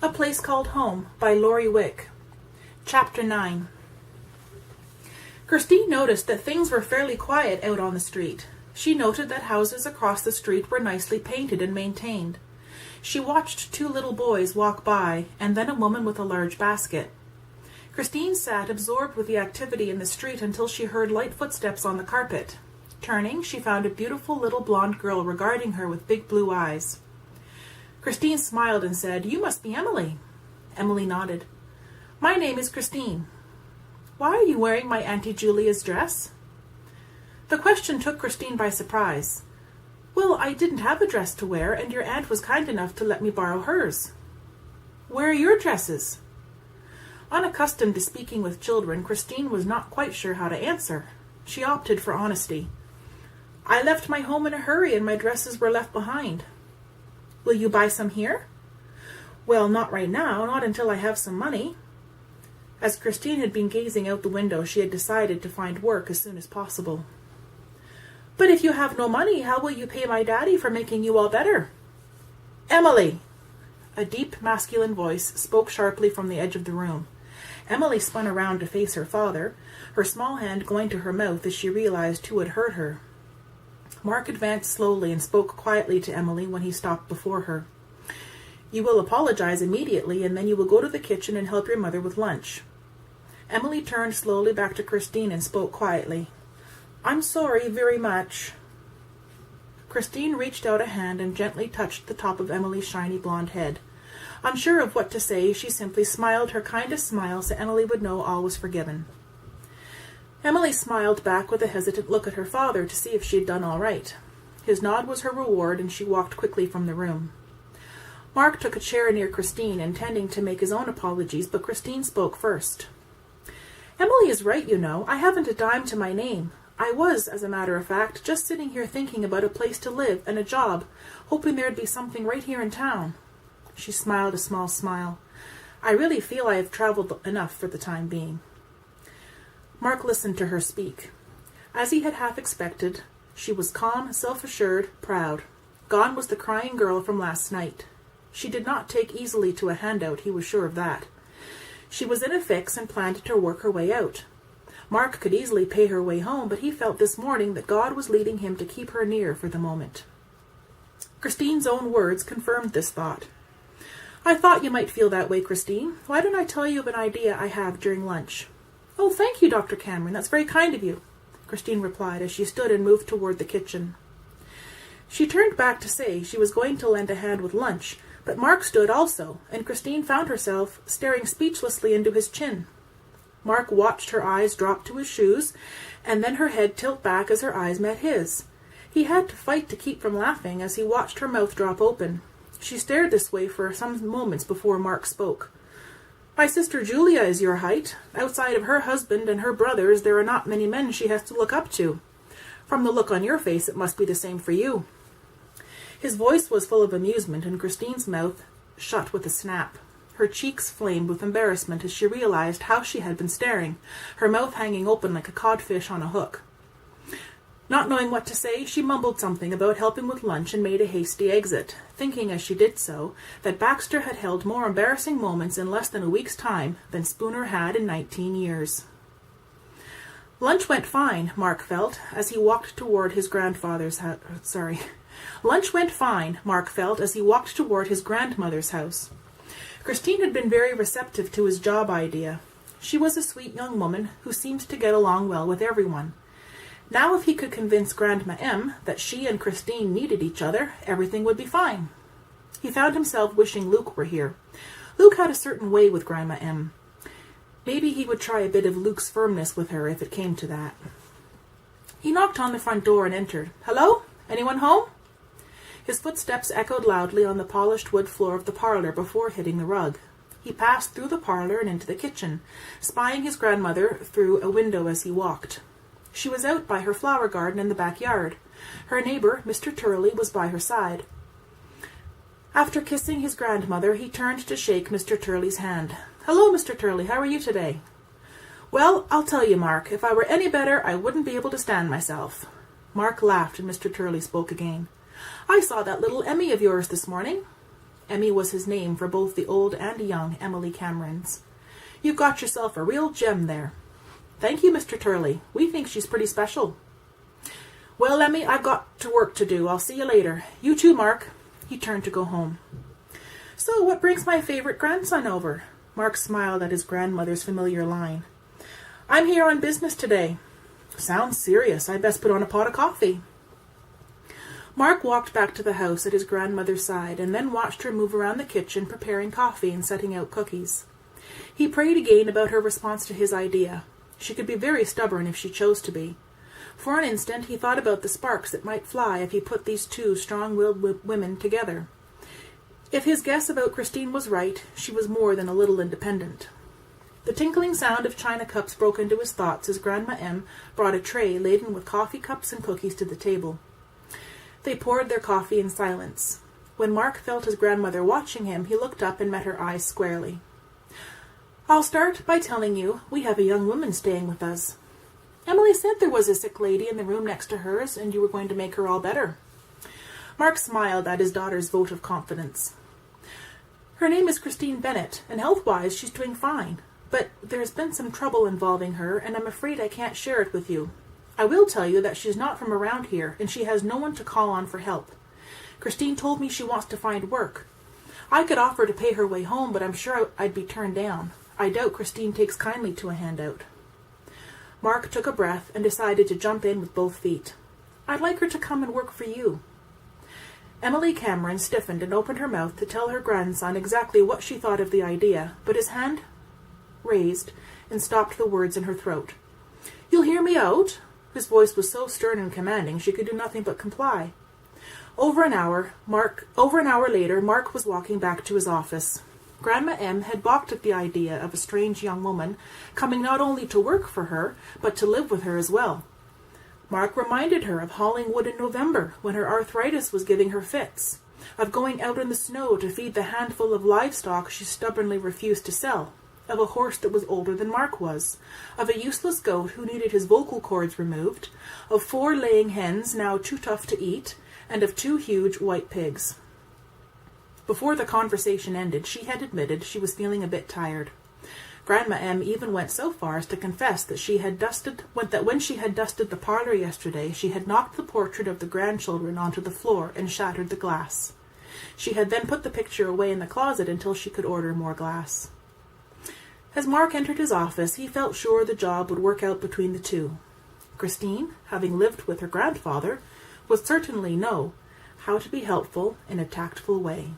A Place Called Home by Laurie Wick. Chapter 9. Christine noticed that things were fairly quiet out on the street. She noted that houses across the street were nicely painted and maintained. She watched two little boys walk by, and then a woman with a large basket. Christine sat absorbed with the activity in the street until she heard light footsteps on the carpet. Turning, she found a beautiful little blonde girl regarding her with big blue eyes. Christine smiled and said, "You must be Emily." Emily nodded. "My name is Christine." "Why are you wearing my Auntie Julia's dress?" The question took Christine by surprise. "Well, I didn't have a dress to wear, and your aunt was kind enough to let me borrow hers." "Where are your dresses?" Unaccustomed to speaking with children, Christine was not quite sure how to answer. She opted for honesty. "I left my home in a hurry, and my dresses were left behind." "Will you buy some here?" "Well, not right now, not until I have some money." As Christine had been gazing out the window, she had decided to find work as soon as possible. "But if you have no money, how will you pay my daddy for making you all better?" "Emily!" A deep, masculine voice spoke sharply from the edge of the room. Emily spun around to face her father, her small hand going to her mouth as she realized who had hurt her. Mark advanced slowly and spoke quietly to Emily when he stopped before her. "You will apologize immediately, and then you will go to the kitchen and help your mother with lunch." Emily turned slowly back to Christine and spoke quietly. "I'm sorry very much." Christine reached out a hand and gently touched the top of Emily's shiny blonde head. Unsure of what to say, she simply smiled her kindest smile so Emily would know all was forgiven. Emily smiled back with a hesitant look at her father to see if she had done all right. His nod was her reward, and she walked quickly from the room. Mark took a chair near Christine, intending to make his own apologies, but Christine spoke first. "Emily is right, you know. I haven't a dime to my name. I was, as a matter of fact, just sitting here thinking about a place to live and a job, hoping there'd be something right here in town." She smiled a small smile. "I really feel I have traveled enough for the time being." Mark listened to her speak. As he had half expected, she was calm, self-assured, proud. Gone was the crying girl from last night. She did not take easily to a handout, he was sure of that. She was in a fix and planned to work her way out. Mark could easily pay her way home, but he felt this morning that God was leading him to keep her near for the moment. Christine's own words confirmed this thought. "I thought you might feel that way, Christine. Why don't I tell you of an idea I have during lunch?" "Oh, thank you, Dr. Cameron. That's very kind of you," Christine replied as she stood and moved toward the kitchen. She turned back to say she was going to lend a hand with lunch, but Mark stood also, and Christine found herself staring speechlessly into his chin. Mark watched her eyes drop to his shoes, and then her head tilt back as her eyes met his. He had to fight to keep from laughing as he watched her mouth drop open. She stared this way for some moments before Mark spoke. "My sister Julia is your height. Outside of her husband and her brothers, there are not many men she has to look up to. From the look on your face, it must be the same for you." His voice was full of amusement, and Christine's mouth shut with a snap. Her cheeks flamed with embarrassment as she realized how she had been staring, her mouth hanging open like a codfish on a hook. Not knowing what to say, she mumbled something about helping with lunch and made a hasty exit, thinking as she did so that Baxter had held more embarrassing moments in less than a week's time than Spooner had in 19 years. Lunch went fine, Mark felt, as he walked toward his grandfather's house. Lunch went fine, Mark felt, as he walked toward his grandmother's house. Christine had been very receptive to his job idea. She was a sweet young woman who seemed to get along well with everyone. Now if he could convince Grandma M that she and Christine needed each other, everything would be fine. He found himself wishing Luke were here. Luke had a certain way with Grandma M. Maybe he would try a bit of Luke's firmness with her if it came to that. He knocked on the front door and entered. "Hello? Anyone home?" His footsteps echoed loudly on the polished wood floor of the parlor before hitting the rug. He passed through the parlor and into the kitchen, spying his grandmother through a window as he walked. She was out by her flower garden in the backyard. Her neighbor, Mr. Turley, was by her side. After kissing his grandmother, he turned to shake Mr. Turley's hand. "Hello, Mr. Turley, how are you today?" "Well, I'll tell you, Mark, if I were any better, I wouldn't be able to stand myself." Mark laughed, and Mr. Turley spoke again. "I saw that little Emmy of yours this morning." Emmy was his name for both the old and young Emily Camerons. "You've got yourself a real gem there." "Thank you, Mr. Turley. We think she's pretty special." "Well, Emmy, I've got to work to do. I'll see you later. You too, Mark." He turned to go home. "So what brings my favorite grandson over?" Mark smiled at his grandmother's familiar line. "I'm here on business today." "Sounds serious. I'd best put on a pot of coffee." Mark walked back to the house at his grandmother's side and then watched her move around the kitchen preparing coffee and setting out cookies. He prayed again about her response to his idea. She could be very stubborn if she chose to be. For an instant he thought about the sparks that might fly if he put these two strong-willed women together. If his guess about Christine was right, she was more than a little independent. The tinkling sound of china cups broke into his thoughts as Grandma M brought a tray laden with coffee cups and cookies to the table. They poured their coffee in silence. When Mark felt his grandmother watching him, he looked up and met her eyes squarely. "I'll start by telling you we have a young woman staying with us. Emily said there was a sick lady in the room next to hers, and you were going to make her all better." Mark smiled at his daughter's vote of confidence. "Her name is Christine Bennett, and health-wise she's doing fine. But there's been some trouble involving her, and I'm afraid I can't share it with you. I will tell you that she's not from around here, and she has no one to call on for help. Christine told me she wants to find work. I could offer to pay her way home, but I'm sure I'd be turned down. I doubt Christine takes kindly to a handout." Mark took a breath and decided to jump in with both feet. "I'd like her to come and work for you." Emily Cameron stiffened and opened her mouth to tell her grandson exactly what she thought of the idea, but his hand raised and stopped the words in her throat. "You'll hear me out?" His voice was so stern and commanding she could do nothing but comply. Over an hour later, Mark was walking back to his office. Grandma M had balked at the idea of a strange young woman coming not only to work for her, but to live with her as well. Mark reminded her of hauling wood in November when her arthritis was giving her fits, of going out in the snow to feed the handful of livestock she stubbornly refused to sell, of a horse that was older than Mark was, of a useless goat who needed his vocal cords removed, of 4 laying hens now too tough to eat, and of 2 huge white pigs. Before the conversation ended, she had admitted she was feeling a bit tired. Grandma M even went so far as to confess that when she had dusted the parlor yesterday, she had knocked the portrait of the grandchildren onto the floor and shattered the glass. She had then put the picture away in the closet until she could order more glass. As Mark entered his office, he felt sure the job would work out between the two. Christine, having lived with her grandfather, would certainly know how to be helpful in a tactful way.